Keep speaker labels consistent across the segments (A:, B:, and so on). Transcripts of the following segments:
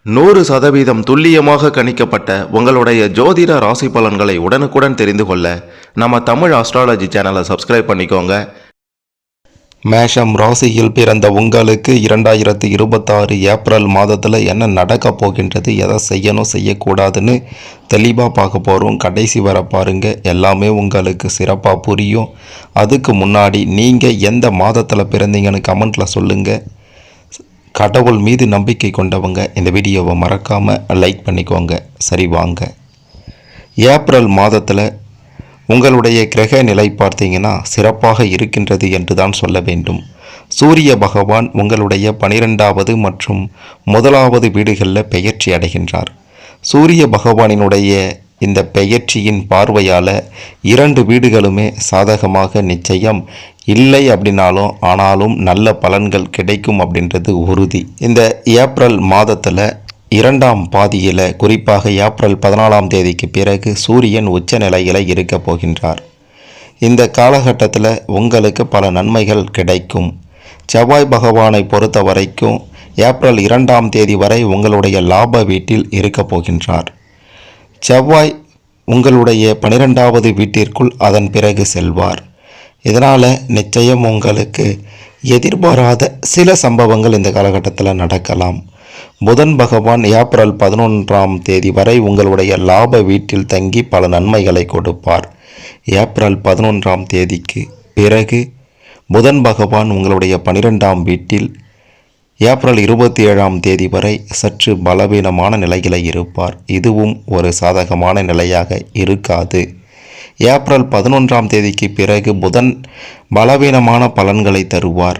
A: 100% துல்லியமாக கணிக்கப்பட்ட உங்களுடைய ஜோதிட ராசி பலன்களை உடனுக்குடன் தெரிந்து கொள்ள நம்ம தமிழ் ஆஸ்ட்ராலஜி சேனலை சப்ஸ்கிரைப் பண்ணிக்கோங்க. மேஷம் ராசியில் பிறந்த உங்களுக்கு 2026 ஏப்ரல் மாதத்தில் என்ன நடக்க போகின்றது, எதை செய்யணும் செய்யக்கூடாதுன்னு தெளிவாக பார்க்க போகிறோம். கடைசி வர பாருங்கள், எல்லாமே உங்களுக்கு சிறப்பாக புரியும். அதுக்கு முன்னாடி நீங்கள் எந்த மாதத்தில் பிறந்தீங்கன்னு கமெண்ட்டில் சொல்லுங்கள். கடவுள் மீது நம்பிக்கை கொண்டவங்க இந்த வீடியோவை மறக்காமல் லைக் பண்ணிக்கோங்க. சரி வாங்க, ஏப்ரல் மாதத்தில் உங்களுடைய கிரக நிலை பார்த்தீங்கன்னா சிறப்பாக இருக்கின்றது என்று தான் சொல்ல வேண்டும். சூரிய பகவான் உங்களுடைய 12வது மற்றும் 1வது வீடுகளில் பெயர்ச்சி அடைகின்றார். சூரிய பகவானினுடைய இந்த பெயர்ச்சியின் பார்வையால் 2 வீடுகளுமே சாதகமாக நிச்சயம் இல்லை அப்படின்னாலும் ஆனாலும் நல்ல பலன்கள் கிடைக்கும் அப்படின்றது உறுதி. இந்த ஏப்ரல் மாதத்தில் 2ஆம் பாதியில், குறிப்பாக ஏப்ரல் 14ஆம் தேதிக்கு பிறகு சூரியன் உச்ச நிலையில் இருக்க போகின்றார். இந்த காலகட்டத்தில் உங்களுக்கு பல நன்மைகள் கிடைக்கும். செவ்வாய் பகவானை பொறுத்த வரைக்கும் ஏப்ரல் 2ஆம் தேதி வரை உங்களுடைய லாப வீட்டில் இருக்க போகின்றார். செவ்வாய் உங்களுடைய 12வது வீட்டிற்குள் அதன் பிறகு செல்வார். இதனால் நிச்சயம் உங்களுக்கு எதிர்பாராத சில சம்பவங்கள் இந்த காலகட்டத்தில் நடக்கலாம். புதன் பகவான் ஏப்ரல் 11ஆம் தேதி வரை உங்களுடைய லாப வீட்டில் தங்கி பல நன்மைகளை கொடுப்பார். ஏப்ரல் 11ஆம் தேதிக்கு பிறகு புதன் பகவான் உங்களுடைய 12ஆம் வீட்டில் ஏப்ரல் 27ஆம் தேதி வரை சற்று பலவீனமான நிலையில் இருப்பார். இதுவும் ஒரு சாதகமான நிலையாக இருக்காது. ஏப்ரல் 11ஆம் தேதிக்கு பிறகு புதன் பலவீனமான பலன்களை தருவார்.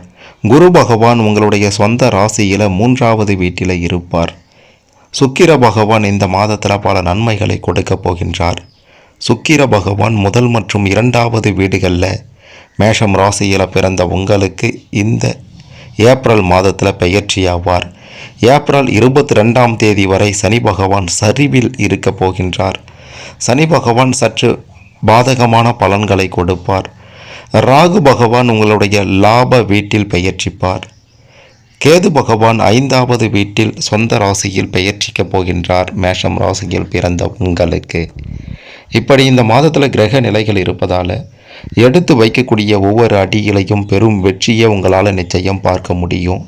A: குரு பகவான் உங்களுடைய சொந்த ராசியில் 3வது வீட்டில் இருப்பார். சுக்கிர பகவான் இந்த மாதத்தில் பல நன்மைகளை கொடுக்க போகின்றார். சுக்கிர பகவான் 1 மற்றும் 2வது வீடுகளில் மேஷம் ராசியில் பிறந்த உங்களுக்கு இந்த ஏப்ரல் மாதத்தில் பெயர்ச்சியாவார். ஏப்ரல் 22ஆம் தேதி வரை சனி பகவான் சரிவில் இருக்க போகின்றார். சனி பகவான் சற்று பாதகமான பலன்களை கொடுப்பார். ராகு பகவான் உங்களுடைய லாப வீட்டில் பெயர்ச்சிப்பார். கேது பகவான் 5வது வீட்டில் சொந்த ராசியில் பெயர்ச்சிக்க போகின்றார். மேஷம் ராசியில் பிறந்த உங்களுக்கு இப்படி இந்த மாதத்தில் கிரக நிலைகள் இருப்பதால் எடுத்து வைக்கக்கூடிய ஒவ்வொரு அடியிலையும் பெரும் வெற்றியை உங்களால் நிச்சயம் பார்க்க முடியும்.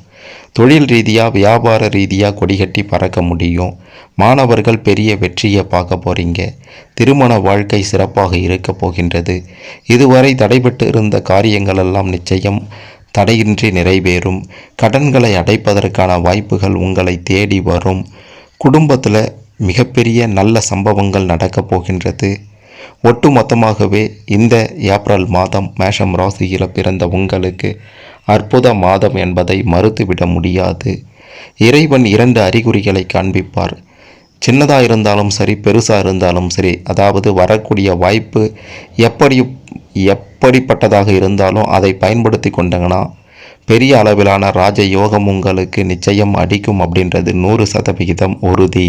A: தொழில் ரீதியாக வியாபார ரீதியாக கொடிகட்டி பறக்க முடியும். மாணவர்கள் பெரிய வெற்றியை பார்க்க போகிறீங்க. திருமண வாழ்க்கை சிறப்பாக இருக்க போகின்றது. இதுவரை தடைபட்டு இருந்த காரியங்கள் எல்லாம் நிச்சயம் தடையின்றி நிறைவேறும். கடன்களை அடைப்பதற்கான வாய்ப்புகள் உங்களை தேடி வரும். குடும்பத்தில் மிகப்பெரிய நல்ல சம்பவங்கள் நடக்கப் போகின்றது. ஒட்டுமொத்தமாகவே இந்த ஏப்ரல் மாதம் மேஷம் ராசியில் பிறந்த உங்களுக்கு அற்புத மாதம் என்பதை மறுத்துவிட முடியாது. இறைவன் 2 அறிகுறிகளை காண்பிப்பார். சின்னதாக இருந்தாலும் சரி, பெருசாக இருந்தாலும் சரி, அதாவது வரக்கூடிய வாய்ப்பு எப்படிப்பட்டதாக இருந்தாலும் அதை பயன்படுத்தி கொண்டங்கன்னா பெரிய அளவிலான ராஜயோகம் உங்களுக்கு நிச்சயம் அடிக்கும் அப்படின்றது 100% உறுதி.